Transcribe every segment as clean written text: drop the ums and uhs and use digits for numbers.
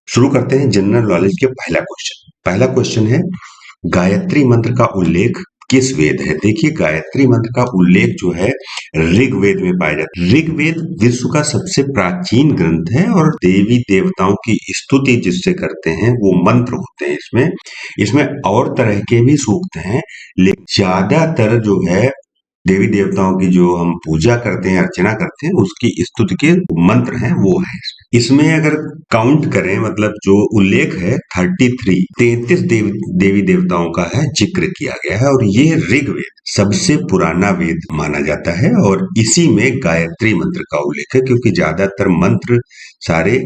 शुरू करते हैं जनरल नॉलेज के पहला क्वेश्चन। पहला क्वेश्चन है, गायत्री मंत्र का उल्लेख किस वेद है? देखिए, गायत्री मंत्र का उल्लेख जो है ऋग्वेद में पाया जाता है। ऋग्वेद विश्व का सबसे प्राचीन ग्रंथ है और देवी देवताओं की स्तुति जिससे करते हैं वो मंत्र होते हैं इसमें। इसमें और तरह के भी सूक्त हैं, लेकिन ज्यादातर जो है देवी देवताओं की जो हम पूजा करते हैं, अर्चना करते हैं, उसकी स्तुति के मंत्र हैं वो है। इसमें अगर काउंट करें, मतलब जो उल्लेख है 33 देवी देवताओं का है, जिक्र किया गया है और ये ऋग्वेद सबसे पुराना वेद माना जाता है और इसी में गायत्री मंत्र का उल्लेख है, क्योंकि ज्यादातर मंत्र सारे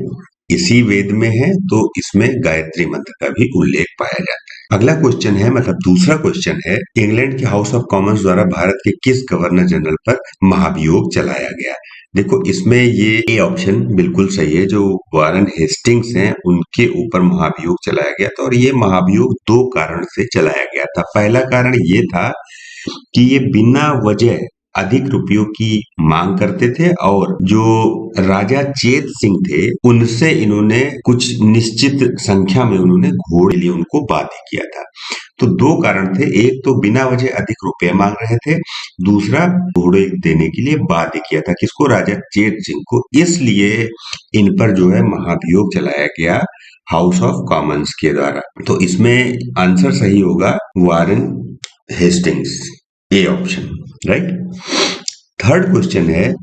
इसी वेद में है, तो इसमें गायत्री मंत्र का भी उल्लेख पाया जाता है। अगला क्वेश्चन है, मतलब दूसरा क्वेश्चन है, इंग्लैंड के हाउस ऑफ कॉमन्स द्वारा भारत के किस गवर्नर जनरल पर महाभियोग चलाया गया? देखो, इसमें ये ए ऑप्शन बिल्कुल सही है, जो वारन हेस्टिंग्स हैं उनके ऊपर महाभियोग चलाया गया था और ये महाभियोग दो कारण से चलाया गया था। पहला कारण ये था कि ये बिना वजह अधिक रुपयों की मांग करते थे और जो राजा चेत सिंह थे उनसे इन्होंने कुछ निश्चित संख्या में उन्होंने घोड़े लिए उनको बाध्य किया था। तो दो कारण थे, एक तो बिना वजह अधिक रुपए मांग रहे थे, दूसरा घोड़े देने के लिए बाध्य किया था। किसको? राजा चेत सिंह को। इसलिए इन पर जो है महाभियोग चलाया गया हाउस ऑफ कॉमन्स के द्वारा। तो इसमें आंसर सही होगा Warren Hastings, A option, right. Third question है,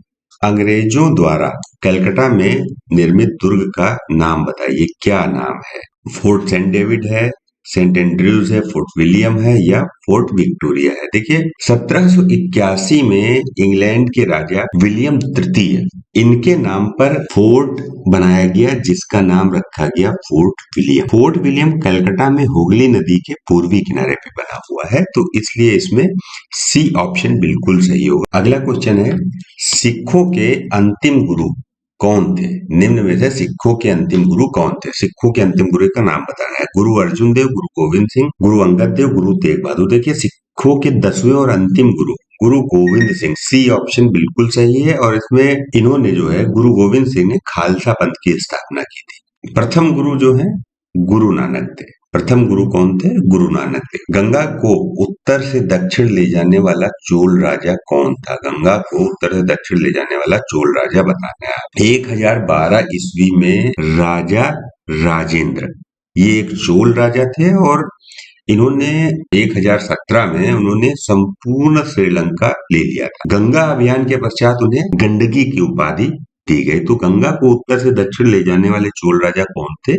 अंग्रेजों द्वारा कलकत्ता में निर्मित दुर्ग का नाम बताइए, क्या नाम है? फोर्ट सेंट डेविड है, सेंट एंड्रयूज है, फोर्ट विलियम है या फोर्ट विक्टोरिया है? देखिए, 1781 में इंग्लैंड के राजा विलियम तृतीय, इनके नाम पर फोर्ट बनाया गया जिसका नाम रखा गया fort William. Fort William Calcutta में हुगली नदी के पूर्वी किनारे पे बना हुआ है, तो इसलिए इसमें सी ऑप्शन बिल्कुल सही होगा। अगला क्वेश्चन है, सिखों के अंतिम गुरु कौन थे? निम्न में से सिखों के अंतिम गुरु कौन थे? सिखों के अंतिम गुरु का नाम बताना है। गुरु अर्जुन देव, गुरु गोविंद सिंह, गुरु अंगद देव, गुरु तेग बहादुर। देखिए, सिखों के 10वें और अंतिम गुरु गुरु गोविंद सिंह, सी ऑप्शन बिल्कुल सही है और इसमें इन्होंने जो है गुरु गोविंद सिंह ने खालसा पंथ की स्थापना की थी। प्रथम गुरु जो है गुरु नानक थे। प्रथम गुरु कौन थे? गुरु नानक थे। गंगा को उत्तर से दक्षिण ले जाने वाला चोल राजा कौन था? गंगा को उत्तर से दक्षिण ले जाने वाला चोल राजा बताना है। 1012 ईस्वी में राजा राजेंद्र, ये एक चोल राजा थे और इन्होंने 1017 में उन्होंने संपूर्ण श्रीलंका ले लिया था। गंगा अभियान के पश्चात उन्हें गंडकी की उपाधि दी गई। तो गंगा को उत्तर से दक्षिण ले जाने वाले चोल राजा कौन थे?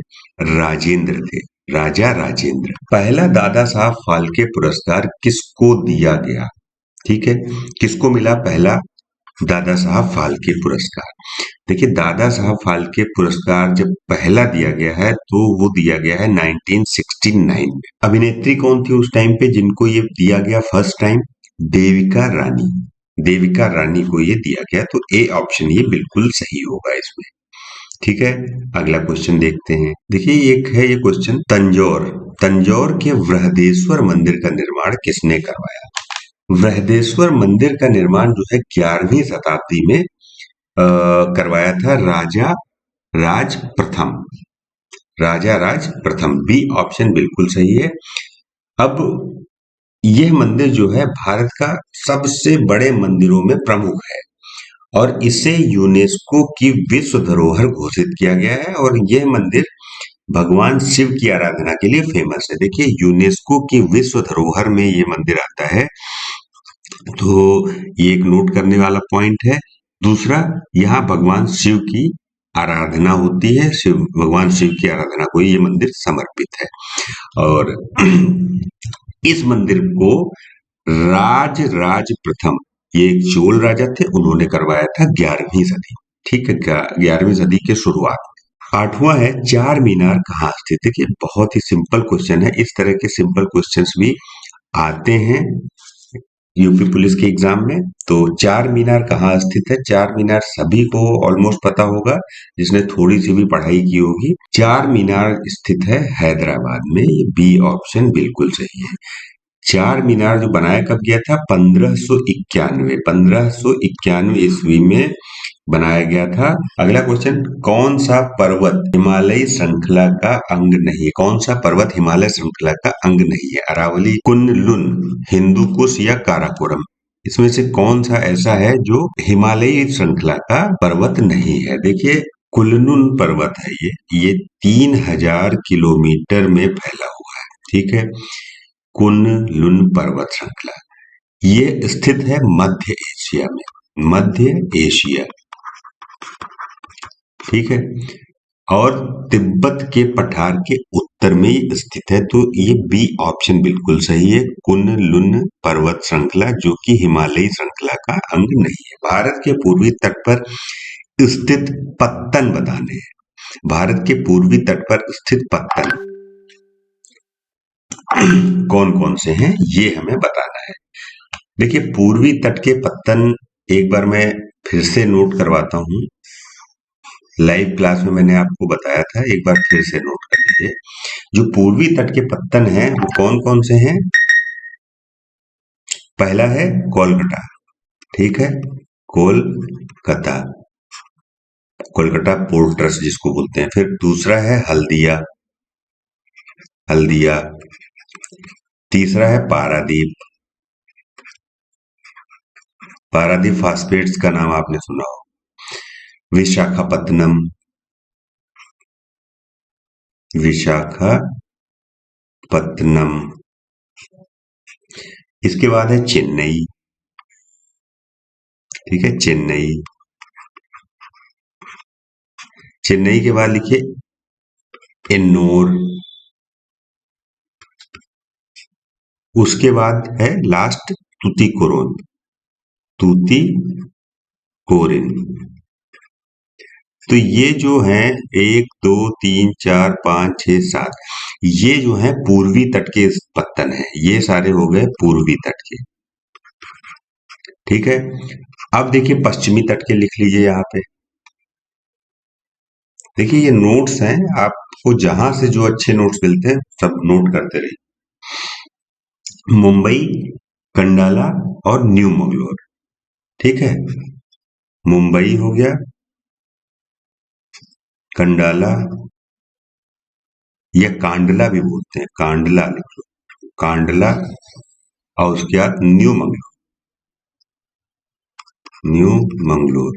राजेंद्र थे, राजा राजेंद्र। पहला दादा साहब फाल्के पुरस्कार किसको दिया गया? ठीक है, किसको मिला पहला दादा साहब फाल्के पुरस्कार? देखिए, दादा साहब फाल्के पुरस्कार जब पहला दिया गया है तो वो दिया गया है 1969 में। अभिनेत्री कौन थी उस टाइम पे जिनको ये दिया गया फर्स्ट टाइम? देविका रानी। देविका रानी को ये दिया गया, तो ए ऑप्शन ये बिल्कुल सही होगा इसमें। ठीक है, अगला क्वेश्चन देखते हैं। देखिए, एक है ये क्वेश्चन, तंजौर के बृहदेश्वर मंदिर का निर्माण किसने करवाया? बृहदेश्वर मंदिर का निर्माण जो है 11वीं शताब्दी में करवाया था राजा राज प्रथम। राजा राज प्रथम, बी ऑप्शन बिल्कुल सही है। अब यह मंदिर जो है भारत का सबसे बड़े मंदिरों में प्रमुख है और इसे यूनेस्को की विश्व धरोहर घोषित किया गया है और यह मंदिर भगवान शिव की आराधना के लिए फेमस है। देखिए, यूनेस्को की विश्व धरोहर में ये मंदिर आता है, तो ये एक नोट करने वाला पॉइंट है। दूसरा, यहाँ भगवान शिव की आराधना होती है, भगवान शिव की आराधना को ये मंदिर समर्पित है और इस मंदिर को राज प्रथम, ये एक चोल राजा थे, उन्होंने करवाया था 11वीं सदी। ठीक है, 11वीं सदी के शुरुआत। आठवां है, चार मीनार कहाँ स्थित है? देखिए, बहुत ही सिंपल क्वेश्चन है। इस तरह के सिंपल क्वेश्चंस भी आते हैं यूपी पुलिस के एग्जाम में। तो चार मीनार कहाँ स्थित है? चार मीनार सभी को ऑलमोस्ट पता होगा जिसने थोड़ी सी भी पढ़ाई की होगी। चार मीनार स्थित है हैदराबाद में, ये बी ऑप्शन बिल्कुल सही है। चार मीनार जो बनाया कब गया था? 1591 ईस्वी में बनाया गया था। अगला क्वेश्चन, कौन सा पर्वत हिमालयी श्रृंखला का अंग नहीं है? कौन सा पर्वत हिमालय श्रृंखला का अंग नहीं है? अरावली, कुन-लुन, हिंदू कुश या काराकोरम? इसमें से कौन सा ऐसा है जो हिमालयी श्रृंखला का पर्वत नहीं है? देखिए, कुन-लुन पर्वत है ये 3000 किलोमीटर में फैला हुआ है। ठीक है, कुन-लुन पर्वत श्रृंखला ये स्थित है मध्य एशिया में, मध्य एशिया। ठीक है, और तिब्बत के पठार के उत्तर में ही स्थित है, तो ये बी ऑप्शन बिल्कुल सही है, कुन-लुन पर्वत श्रृंखला, जो कि हिमालयी श्रृंखला का अंग नहीं है। भारत के पूर्वी तट पर स्थित पत्तन बताने हैं। भारत के पूर्वी तट पर स्थित पत्तन कौन कौन से हैं, ये हमें बताना है। देखिए, पूर्वी तट के पत्तन एक बार मैं फिर से नोट करवाता हूँ। लाइव क्लास में मैंने आपको बताया था, एक बार फिर से नोट कर लीजिए। जो पूर्वी तट के पत्तन हैं वो कौन कौन से हैं? पहला है कोलकाता। ठीक है, कोलकाता, कोलकाता पोर्ट ट्रस्ट जिसको बोलते हैं। फिर दूसरा है हल्दिया, हल्दिया। तीसरा है पारादीप, पारादीप फास्फेट्स का नाम आपने सुना हो। विशाखापत्तनम, विशाखापत्तनम। इसके बाद है चेन्नई। ठीक है, चेन्नई। चेन्नई के बाद लिखिए एन्नोर। उसके बाद है लास्ट तुतीकोरिन, तुतीकोरिन। तो ये जो है 1 2 3 4 5 6 7, ये जो है पूर्वी तट के पत्तन है, ये सारे हो गए पूर्वी तट के। ठीक है, अब देखिए पश्चिमी तट के लिख लीजिए यहाँ पे। देखिए ये नोट्स हैं, आपको जहां से जो अच्छे नोट्स मिलते हैं सब नोट करते रहिए। मुंबई, कंडाला और न्यू मंगलोर। ठीक है, मुंबई हो गया, कंडाला या कांडला भी बोलते हैं, कांडला लिख लो, कांडला। और उसके बाद न्यू मंगलोर, न्यू मंगलोर।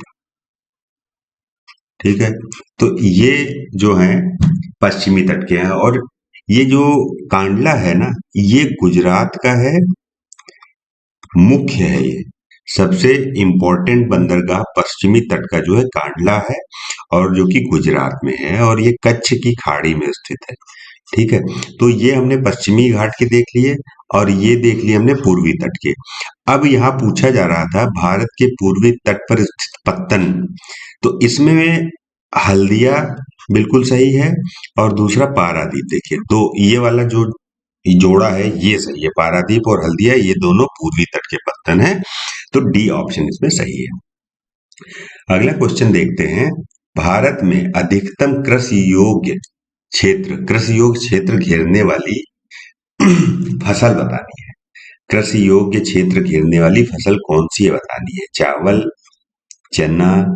ठीक है, तो ये जो है पश्चिमी तट के हैं। और ये जो कांडला है ना, ये गुजरात का है, मुख्य है ये, सबसे इंपॉर्टेंट बंदरगाह पश्चिमी तट का जो है कांडला है, और जो कि गुजरात में है, और ये कच्छ की खाड़ी में स्थित है। ठीक है, तो ये हमने पश्चिमी घाट के देख लिए, और ये देख लिए हमने पूर्वी तट के। अब यहाँ पूछा जा रहा था भारत के पूर्वी तट पर स्थित पत्तन, तो इसमें हल्दिया बिल्कुल सही है, और दूसरा पारादीप। देखिए, तो ये वाला जो जोड़ा है ये सही है, पारादीप और हल्दिया ये दोनों पूर्वी तट के पत्तन हैं, तो डी ऑप्शन इसमें सही है। अगला क्वेश्चन देखते हैं, भारत में अधिकतम कृषि योग्य क्षेत्र, कृषि योग्य क्षेत्र घेरने वाली फसल बतानी है। कृषि योग्य क्षेत्र घेरने वाली फसल कौन सी है बतानी है। चावल, चना,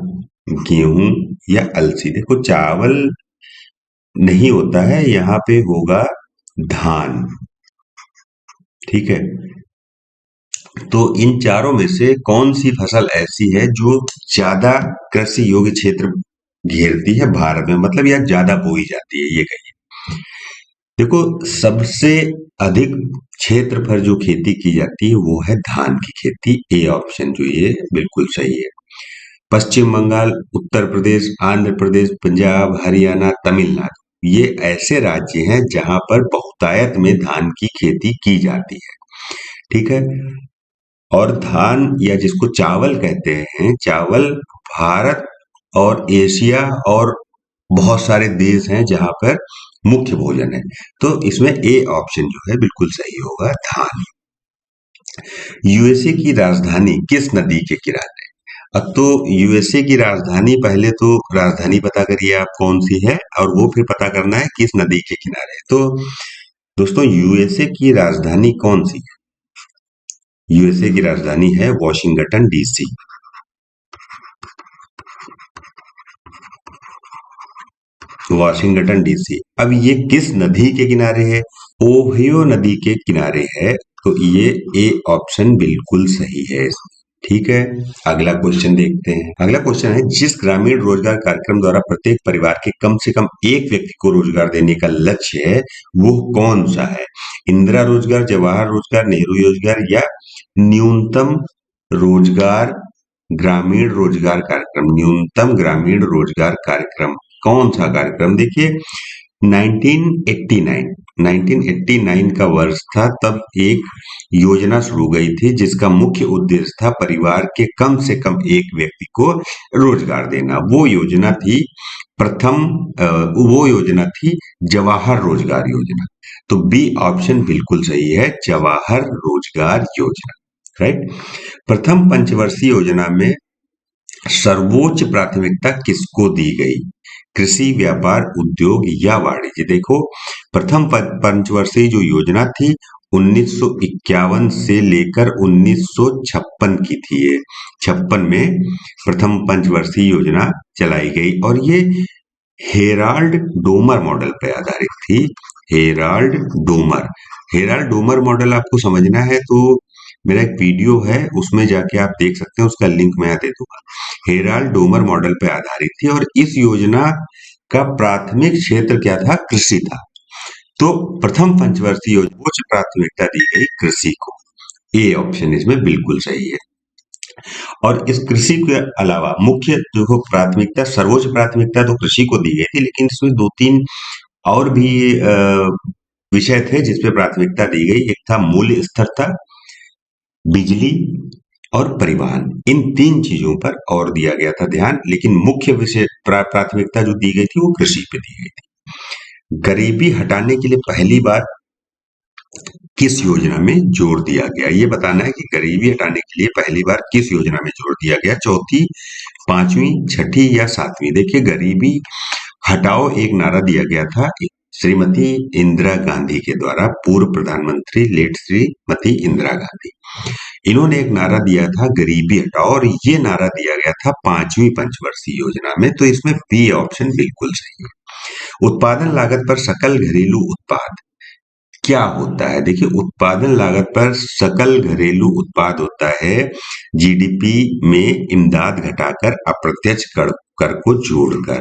गेहूं या अलसी। देखो, चावल नहीं होता है, यहाँ पे होगा धान। ठीक है, तो इन चारों में से कौन सी फसल ऐसी है जो ज्यादा कृषि योग्य क्षेत्र घेरती है भारत में, मतलब यह ज्यादा बोई जाती है, ये कहिए। देखो, सबसे अधिक क्षेत्र पर जो खेती की जाती है वो है धान की खेती, ए ऑप्शन जो ये बिल्कुल सही है। पश्चिम बंगाल, उत्तर प्रदेश, आंध्र प्रदेश, पंजाब, हरियाणा, तमिलनाडु, ये ऐसे राज्य हैं जहां पर बहुतायत में धान की खेती की जाती है। ठीक है, और धान या जिसको चावल कहते हैं, चावल भारत और एशिया और बहुत सारे देश हैं जहां पर मुख्य भोजन है, तो इसमें ए ऑप्शन जो है बिल्कुल सही होगा, धान। यूएसए की राजधानी किस नदी के किनारे? अब तो यूएसए की राजधानी, पहले तो राजधानी पता करिए आप कौन सी है, और वो फिर पता करना है किस नदी के किनारे। तो दोस्तों, यूएसए की राजधानी कौन सी है? यूएसए की राजधानी है वॉशिंगटन डीसी। Washington DC. अब ये किस नदी के किनारे है? ओहियो नदी के किनारे है, तो ये ए ऑप्शन बिल्कुल सही है। ठीक है, अगला क्वेश्चन देखते हैं। अगला क्वेश्चन है, जिस ग्रामीण रोजगार कार्यक्रम द्वारा प्रत्येक परिवार के कम से कम एक व्यक्ति को रोजगार देने का लक्ष्य है, वो कौन सा है? इंदिरा रोजगार, जवाहर रोजगार, नेहरू रोजगार या न्यूनतम रोजगार ग्रामीण रोजगार कार्यक्रम? न्यूनतम ग्रामीण रोजगार कार्यक्रम कौन सा कार्यक्रम? देखिए 1989 1989 का वर्ष था, तब एक योजना शुरू गई थी जिसका मुख्य उद्देश्य था परिवार के कम से कम एक व्यक्ति को रोजगार देना। वो योजना थी वो योजना थी जवाहर रोजगार योजना। तो बी ऑप्शन बिल्कुल सही है, जवाहर रोजगार योजना। राइट। प्रथम पंचवर्षीय योजना में सर्वोच्च प्राथमिकता किसको दी गई? कृषि, व्यापार, उद्योग या वाणिज्य? देखो, प्रथम पंचवर्षीय जो योजना थी 1951 से लेकर 1956 की थी। ये 56 में प्रथम पंचवर्षीय योजना चलाई गई और ये हेराल्ड डोमर मॉडल पर आधारित थी। हेराल्ड डोमर मॉडल आपको समझना है तो मेरा एक वीडियो है, उसमें जाके आप देख सकते हैं, उसका लिंक मैं दे दूंगा। हेराल्ड डोमर मॉडल पर आधारित थी और इस योजना का प्राथमिक क्षेत्र क्या था? कृषि था। तो प्रथम पंचवर्षीय योजना उच्च प्राथमिकता दी गई कृषि को। ए ऑप्शन इसमें बिल्कुल सही है। और इस कृषि के अलावा मुख्य जो प्राथमिकता, सर्वोच्च प्राथमिकता तो कृषि को दी गई थी, लेकिन इसमें 2-3 और भी विषय थे जिसपे प्राथमिकता दी गई। एक था मूल्य स्थिरता, बिजली और परिवहन। इन 3 चीजों पर और दिया गया था ध्यान, लेकिन मुख्य विषय प्राथमिकता जो दी गई थी वो कृषि पे दी गई थी। गरीबी हटाने के लिए पहली बार किस योजना में जोर दिया गया? ये बताना है कि गरीबी हटाने के लिए पहली बार किस योजना में जोर दिया गया? चौथी, पांचवी, छठी या सातवीं? देखिए, गरीबी हटाओ एक नारा दिया गया था श्रीमती इंदिरा गांधी के द्वारा, पूर्व प्रधानमंत्री लेट श्रीमती इंदिरा गांधी। इन्होंने एक नारा दिया था गरीबी हटाओ, और ये नारा दिया गया था 5वीं पंचवर्षीय योजना में। तो इसमें बी ऑप्शन बिल्कुल सही है। उत्पादन लागत पर सकल घरेलू उत्पाद क्या होता है? देखिए, उत्पादन लागत पर सकल घरेलू उत्पाद होता है जीडीपी में इमदाद घटाकर अप्रत्यक्ष कर को जोड़कर।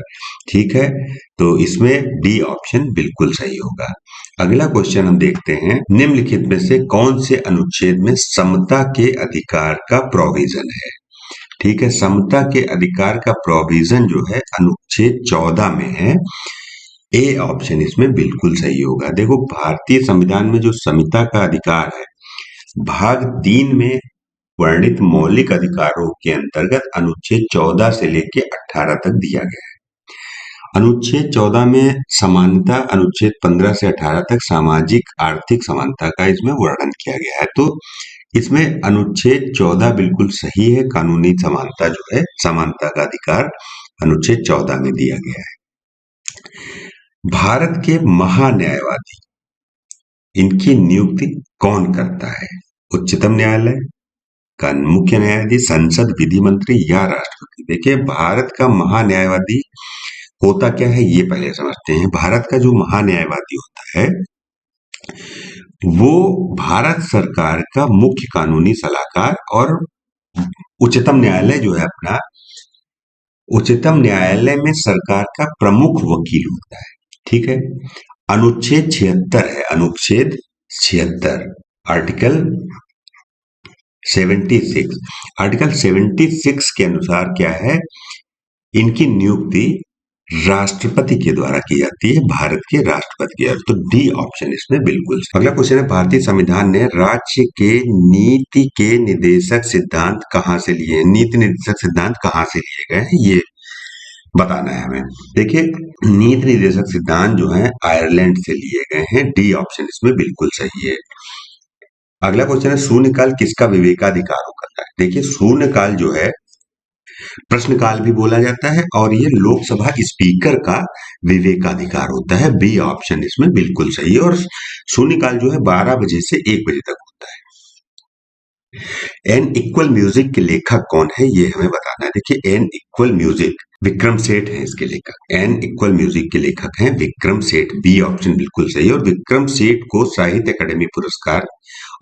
ठीक है, तो इसमें डी ऑप्शन बिल्कुल सही होगा। अगला क्वेश्चन हम देखते हैं, निम्नलिखित में से कौन से अनुच्छेद में समता के अधिकार का प्रोविजन है? ठीक है, समता के अधिकार का प्रोविजन जो है अनुच्छेद 14 में है। ए ऑप्शन इसमें बिल्कुल सही होगा। देखो, भारतीय संविधान में जो समता का अधिकार है, भाग 3 में वर्णित मौलिक अधिकारों के अंतर्गत अनुच्छेद 14 से लेकर 18 तक दिया गया है। अनुच्छेद 14 में समानता, अनुच्छेद 15 से 18 तक सामाजिक आर्थिक समानता का इसमें वर्णन किया गया है। तो इसमें अनुच्छेद 14 बिल्कुल सही है। कानूनी समानता जो है, समानता का अधिकार अनुच्छेद 14 में दिया गया है। भारत के महान्यायवादी, इनकी नियुक्ति कौन करता है? उच्चतम न्यायालय का मुख्य न्यायाधीश, संसद, विधि मंत्री या राष्ट्रपति? देखिए, भारत का महान्यायवादी होता क्या है ये पहले समझते हैं। भारत का जो महान्यायवादी होता है वो भारत सरकार का मुख्य कानूनी सलाहकार और उच्चतम न्यायालय जो है अपना, उच्चतम न्यायालय में सरकार का प्रमुख वकील होता है। ठीक है, अनुच्छेद 76 है, अनुच्छेद 76, आर्टिकल 76। आर्टिकल 76 के अनुसार क्या है, इनकी नियुक्ति राष्ट्रपति के द्वारा की जाती है, भारत के राष्ट्रपति के। तो डी ऑप्शन इसमें बिल्कुल। अगला क्वेश्चन है, भारतीय संविधान ने राज्य के नीति के निर्देशक सिद्धांत कहां से लिए? नीति निर्देशक सिद्धांत कहां से लिए गए हैं ये बताना है हमें। देखिए, नीति निर्देशक सिद्धांत जो है आयरलैंड से लिए गए हैं। डी ऑप्शन इसमें बिल्कुल सही है। अगला क्वेश्चन है, शून्यकाल किसका विवेकाधिकार होता है? देखिए, शून्यकाल जो है प्रश्नकाल भी बोला जाता है और ये लोकसभा स्पीकर का विवेकाधिकार होता है। बी ऑप्शन इसमें बिल्कुल सही है। और शून्यकाल जो है 12 बजे से 1 बजे तक होता है। एन इक्वल म्यूजिक के लेखक कौन है, ये हमें बताना है। देखिए N equal music Vikram Seth है इसके लेखक। एन इक्वल म्यूजिक के लेखक हैं विक्रम सेठ, बी ऑप्शन बिल्कुल सही है। और विक्रम सेठ को साहित्य अकादमी पुरस्कार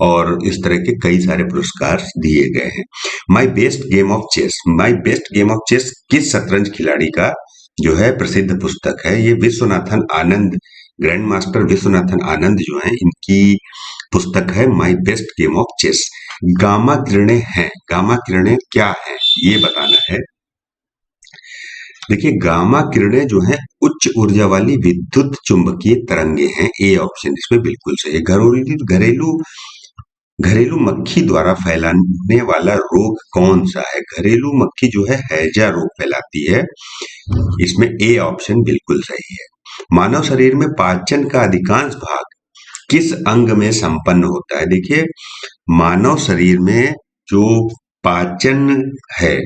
और इस तरह के कई सारे पुरस्कार दिए गए हैं। My best game of chess, my best game of chess किस शतरंज खिलाड़ी का जो है प्रसिद्ध पुस्तक है, ये विश्वनाथन आनंद, ग्रैंड मास्टर विश्वनाथन आनंद जो है इनकी पुस्तक है my best game of chess. Gamma किरणें हैं, गामा किरणें क्या है ये बताना है। देखिए गामा किरणें जो है उच्च ऊर्जा वाली विद्युत चुंबकीय तरंगे हैं, ए ऑप्शन इसमें बिल्कुल सही है। घरेलू घरेलू मक्खी द्वारा फैलाने वाला रोग कौन सा है, घरेलू मक्खी जो है हैजा रोग फैलाती है, इसमें ए ऑप्शन बिल्कुल सही है। मानव शरीर में पाचन का अधिकांश भाग किस अंग में संपन्न होता है, देखिए मानव शरीर में जो पाचन है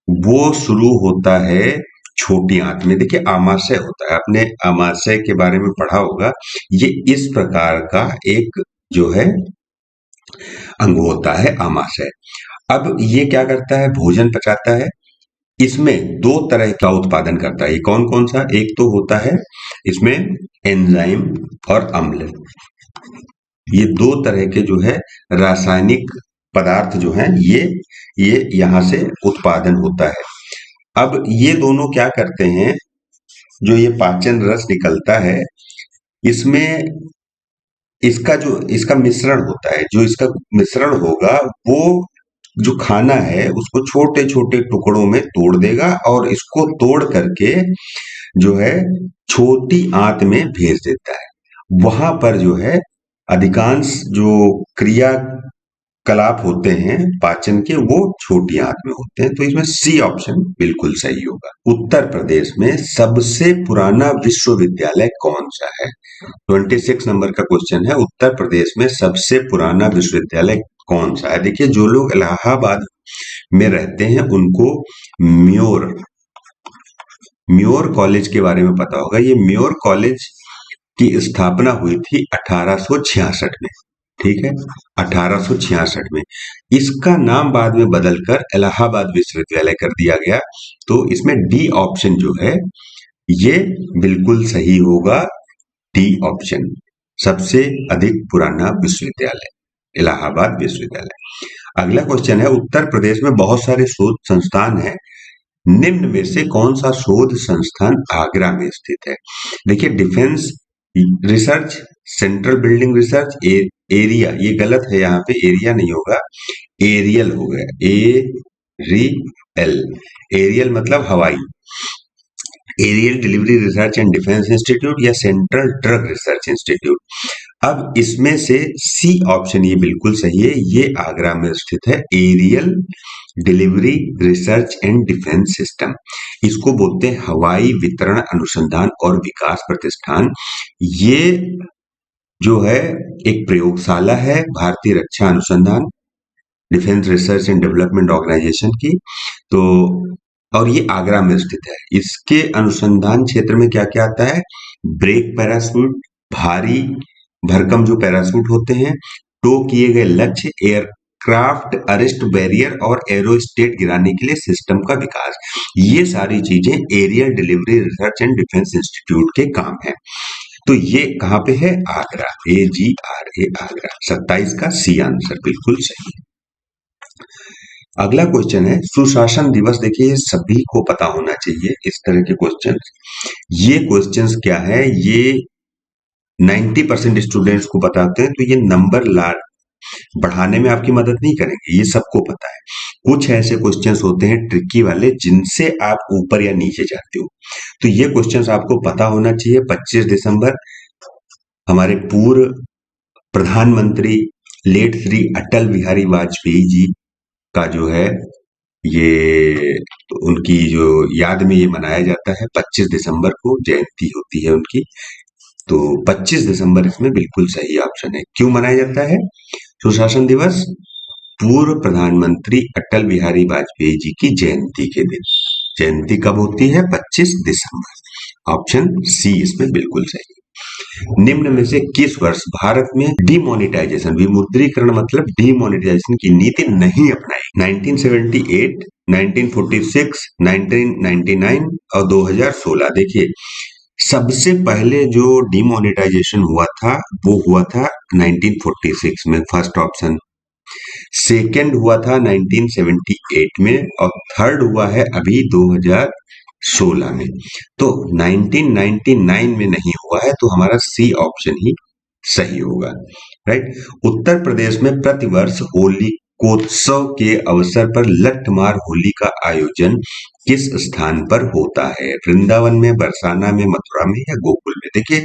वो शुरू होता है छोटी आंत में। देखिए आमाशय होता है, आपने आमाशय के बारे में पढ़ा होगा, ये इस प्रकार का एक जो है अंग होता है आमाशय। अब ये क्या करता है, भोजन पचाता है। इसमें दो तरह का उत्पादन करता है, ये कौन कौन सा, एक तो होता है इसमें एंजाइम और अम्ल, ये दो तरह के जो है रासायनिक पदार्थ जो हैं ये यहाँ से उत्पादन होता है। अब ये दोनों क्या करते हैं, जो ये पाचन रस निकलता है इसमें इसका मिश्रण होता है, जो इसका मिश्रण होगा वो जो खाना है उसको छोटे छोटे टुकड़ों में तोड़ देगा और इसको तोड़ करके जो है छोटी आंत में भेज देता है। वहां पर जो है अधिकांश जो क्रियाकलाप होते हैं पाचन के वो छोटी आंत में होते हैं, तो इसमें सी ऑप्शन बिल्कुल सही होगा। उत्तर प्रदेश में सबसे पुराना विश्वविद्यालय कौन सा है, 26 नंबर का क्वेश्चन है। उत्तर प्रदेश में सबसे पुराना विश्वविद्यालय कौन सा है, देखिए जो लोग इलाहाबाद में रहते हैं उनको म्योर कॉलेज के बारे में पता होगा। ये म्योर कॉलेज की स्थापना हुई थी 1866 में, ठीक है 1866 में। इसका नाम बाद में बदलकर इलाहाबाद विश्वविद्यालय कर दिया गया, तो इसमें डी ऑप्शन जो है ये बिल्कुल सही होगा, डी ऑप्शन सबसे अधिक पुराना विश्वविद्यालय इलाहाबाद विश्वविद्यालय। अगला क्वेश्चन है, उत्तर प्रदेश में बहुत सारे शोध संस्थान हैं, निम्न में से कौन सा शोध संस्थान आगरा में स्थित है। देखिए defence research, central building research, area, ये गलत है, यहाँ पे एरिया नहीं होगा, एरियल हो गया, एरियल मतलब हवाई। Aerial delivery research and defence institute या सेंट्रल ड्रग रिसर्च इंस्टीट्यूट। अब इसमें से सी ऑप्शन ये बिल्कुल सही है, ये आगरा में स्थित है, aerial delivery research and defence system. इसको बोलते हैं हवाई वितरण अनुसंधान और विकास प्रतिष्ठान। ये जो है एक प्रयोगशाला है भारतीय रक्षा अनुसंधान, defence research and development organisation की, तो और ये आगरा में स्थित है। इसके अनुसंधान क्षेत्र में क्या क्या आता है, ब्रेक पैराशूट, भारी भरकम जो पैराशूट होते हैं, टो किए गए लक्ष्य, एयरक्राफ्ट अरेस्ट बैरियर और एरोस्टेट गिराने के लिए सिस्टम का विकास, ये सारी चीजें aerial delivery research and defence institute के काम है। तो ये कहाँ पे है, आगरा, AGRA आगरा। 27 का सी आंसर बिल्कुल सही है। अगला क्वेश्चन है सुशासन दिवस, देखिए ये सभी को पता होना चाहिए इस तरह के क्वेश्चन। ये क्वेश्चंस क्या है, ये 90% स्टूडेंट्स को बताते हैं, तो ये नंबर बढ़ाने में आपकी मदद नहीं करेंगे, ये सबको पता है। कुछ ऐसे क्वेश्चंस होते हैं ट्रिकी वाले जिनसे आप ऊपर या नीचे जाते हो, तो ये क्वेश्चंस आपको पता होना चाहिए। 25 दिसंबर हमारे पूर्व प्रधानमंत्री लेट श्री अटल बिहारी वाजपेयी जी का जो है ये उनकी जो याद में ये मनाया जाता है, 25 दिसंबर को जयंती होती है उनकी, तो 25 दिसंबर इसमें बिल्कुल सही ऑप्शन है। क्यों मनाया जाता है सुशासन दिवस, पूर्व प्रधानमंत्री अटल बिहारी वाजपेयी जी की जयंती के दिन। जयंती कब होती है, 25 दिसंबर, ऑप्शन सी इसमें बिल्कुल सही। निम्न में से किस वर्ष भारत में डिमोनेटाइजेशन, विमुद्रीकरण मतलब डिमोनेटाइजेशन की नीति नहीं अपनाई? 1978, 1946, 1999 और 2016। देखिए, सबसे पहले जो डिमोनेटाइजेशन हुआ था वो हुआ था 1946 में, फर्स्ट ऑप्शन। सेकेंड हुआ था 1978 में और थर्ड हुआ है अभी 2016 में। तो 1999 में नहीं हुआ है, तो हमारा सी ऑप्शन ही सही होगा, राइट। उत्तर प्रदेश में प्रतिवर्ष होलिकोत्सव के अवसर पर लठमार होली का आयोजन किस स्थान पर होता है? वृंदावन में, बरसाना में, मथुरा में या गोकुल में? देखिए,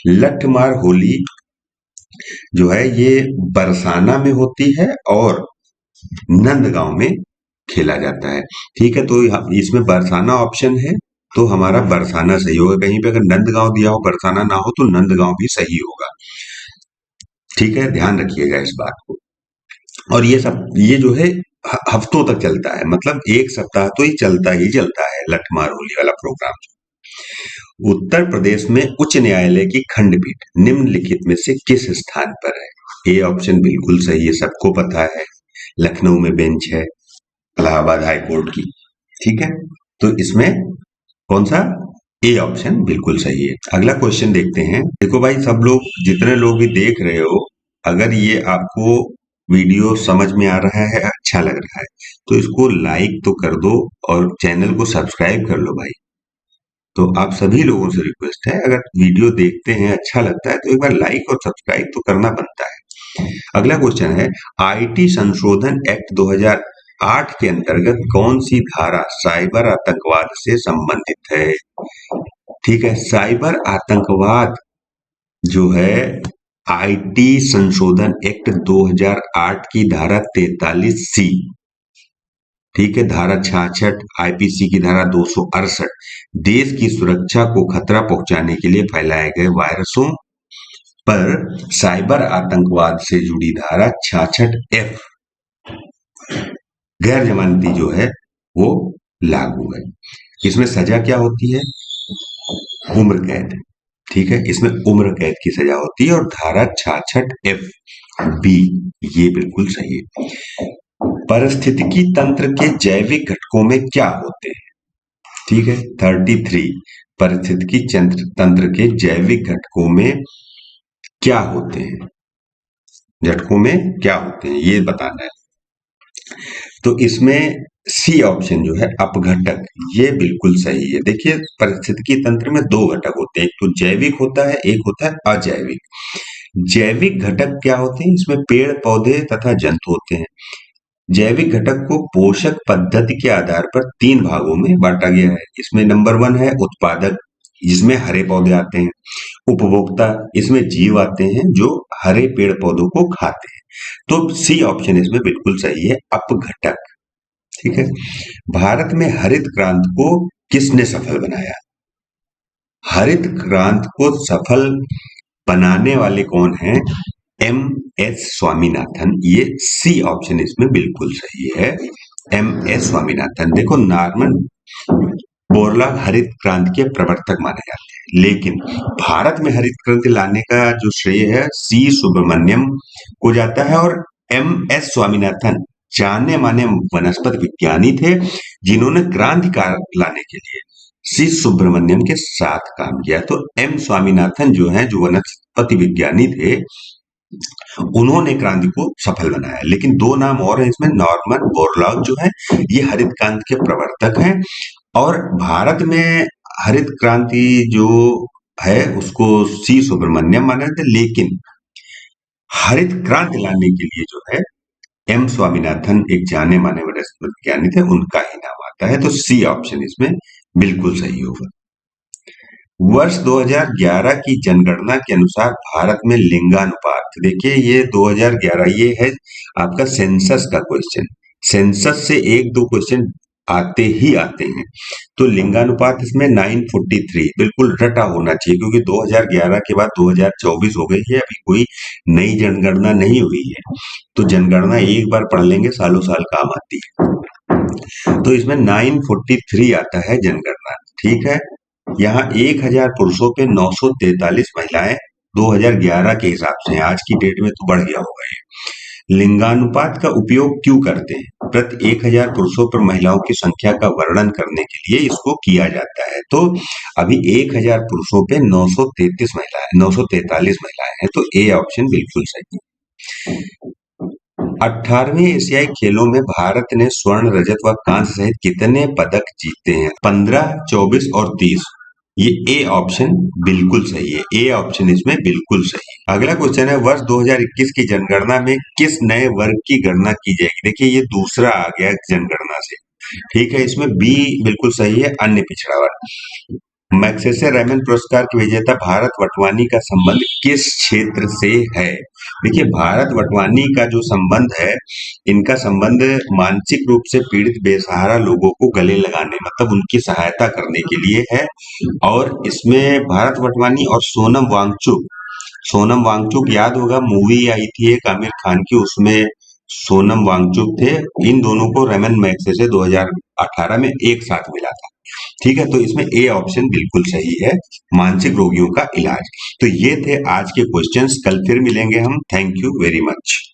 लठमार होली जो है ये बरसाना में होती है और नंदगांव में खेला जाता है। ठीक है, तो इसमें बरसाना ऑप्शन है, तो हमारा बरसाना सही होगा। कहीं पे अगर नंदगांव दिया हो, बरसाना ना हो, तो नंदगांव भी सही होगा। ठीक है, ध्यान रखिएगा इस बात को। और ये जो है हफ्तों तक चलता है, मतलब एक सप्ताह तो ये चलता ही चलता है, लठमार होली वाला प्रोग्राम। उत्तर प्रदेश में उच्च न्यायालय की खंडपीठ निम्नलिखित में से किस स्थान पर है? ए ऑप्शन बिल्कुल सही है, सबको पता है, लखनऊ में बेंच है इलाहाबाद हाई कोर्ट की। ठीक है, तो इसमें कौन सा? ए ऑप्शन बिल्कुल सही है। अगला क्वेश्चन देखते हैं। देखो भाई, सब लोग, जितने लोग भी देख रहे हो, अगर ये आपको वीडियो समझ में आ रहा है, अच्छा लग रहा है, तो इसको लाइक तो कर दो और चैनल को सब्सक्राइब कर लो भाई। तो आप सभी लोगों से रिक्वेस्ट है, अगर वीडियो देखते हैं अच्छा लगता है तो एक बार लाइक और सब्सक्राइब तो करना बनता है। अगला क्वेश्चन है, आईटी संशोधन एक्ट 2008 के अंतर्गत कौन सी धारा साइबर आतंकवाद से संबंधित है? ठीक है, साइबर आतंकवाद जो है आईटी संशोधन एक्ट 2008 की धारा 43C, ठीक है, धारा 66 आईपीसी की धारा 268 देश की सुरक्षा को खतरा पहुंचाने के लिए फैलाए गए वायरसों पर साइबर आतंकवाद से जुड़ी धारा 66F गैर जमानती जो है वो लागू है। इसमें सजा क्या होती है? उम्र कैद। ठीक है, इसमें उम्र कैद की सजा होती है। और धारा 66F(b) ये बिल्कुल सही है। पारिस्थितिकी तंत्र के जैविक घटकों में क्या होते हैं? ठीक है, 33 पारिस्थितिकी तंत्र के जैविक घटकों में क्या होते हैं? घटकों में क्या होते हैं ये बताना है। तो इसमें सी ऑप्शन जो है अपघटक, ये बिल्कुल सही है। देखिए, पारिस्थितिकी तंत्र में दो घटक होते हैं, एक तो जैविक होता है, एक होता है अजैविक। जैविक घटक क्या होते हैं? इसमें पेड़ पौधे तथा जंतु होते हैं। जैविक घटक को पोषक पद्धति के आधार पर तीन भागों में बांटा गया है। इसमें नंबर 1 है उत्पादक, जिसमें हरे पौधे आते हैं। उपभोक्ता, इसमें जीव आते हैं जो हरे पेड़ पौधों को खाते हैं। तो सी ऑप्शन इसमें बिल्कुल सही है, अपघटक। ठीक है, भारत में हरित क्रांति को किसने सफल बनाया? हरित क्रांति को सफल बनाने वाले कौन हैं? MS स्वामीनाथन। ये सी ऑप्शन इसमें बिल्कुल सही है, MS स्वामीनाथन। देखो, नॉर्मन बोरलॉग हरित क्रांति के प्रवर्तक माने जाते हैं, लेकिन भारत में हरित क्रांति लाने का जो श्रेय है सी सुब्रमण्यम को जाता है। और MS स्वामीनाथन जाने माने वनस्पति विज्ञानी थे, जिन्होंने क्रांतिकार लाने के लिए सी सुब्रमण्यम के साथ काम किया। तो M स्वामीनाथन जो है, जो वनस्पति विज्ञानी थे, उन्होंने क्रांति को सफल बनाया। लेकिन दो नाम और हैं इसमें, नॉर्मन बोरलॉग जो है ये हरित क्रांति के प्रवर्तक हैं, और भारत में हरित क्रांति जो है उसको सी सुब्रमण्यम माने थे, लेकिन हरित क्रांति लाने के लिए जो है M स्वामीनाथन एक जाने माने वनस्पति विज्ञानी थे, उनका ही नाम आता है। तो सी ऑप्शन इसमें बिल्कुल सही होगा। वर्ष 2011 की जनगणना के अनुसार भारत में लिंगानुपात, देखिए ये 2011 ये है आपका सेंसस का क्वेश्चन। सेंसस से एक दो क्वेश्चन आते ही आते हैं। तो लिंगानुपात इसमें 943 बिल्कुल रटा होना चाहिए, क्योंकि 2011 के बाद 2024 हो गई है, अभी कोई नई जनगणना नहीं हुई है। तो जनगणना एक बार पढ़ लेंगे, सालों साल काम आती है। तो इसमें 943 आता है जनगणना। ठीक है, यहाँ 1000 पुरुषों पे 943 महिलाएं 2011 के हिसाब से हैं। आज की डेट में तो बढ़ गया होगा ये। लिंगानुपात का उपयोग क्यों करते हैं? प्रति 1000 पुरुषों पर महिलाओं की संख्या का वर्णन करने के लिए इसको किया जाता है। तो अभी 1000 पुरुषों पे 943 महिलाएं हैं, तो ए ऑप्शन बिल्कुल सही है। 18वें एशियाई खेलों में भारत ने स्वर्ण, रजत व कांस्य सहित कितने पदक जीते हैं? 15, 24 और 30। ये ए ऑप्शन बिल्कुल सही है। ए ऑप्शन इसमें बिल्कुल सही है। अगला क्वेश्चन है, वर्ष 2021 की जनगणना में किस नए वर्ग की गणना की जाएगी? देखिए ये दूसरा आ गया जनगणना से। ठीक है, इसमें बी बिल्कुल सही है, अन्य पिछड़ा वर्ग। मैग्सेसे रेमन पुरस्कार के विजेता भारत वटवानी का संबंध किस क्षेत्र से है? देखिए भारत वटवानी का जो संबंध है, इनका संबंध मानसिक रूप से पीड़ित बेसहारा लोगों को गले लगाने, मतलब उनकी सहायता करने के लिए है। और इसमें भारत वटवानी और सोनम वांगचुक याद होगा, मूवी आई थी एक आमिर खान की, उसमें सोनम वांगचुक थे। इन दोनों को रेमन मैग्सेसे 2018 में एक साथ मिला था। ठीक है, तो इसमें ए ऑप्शन बिल्कुल सही है, मानसिक रोगियों का इलाज। तो ये थे आज के क्वेश्चंस। कल फिर मिलेंगे हम। Thank you very much.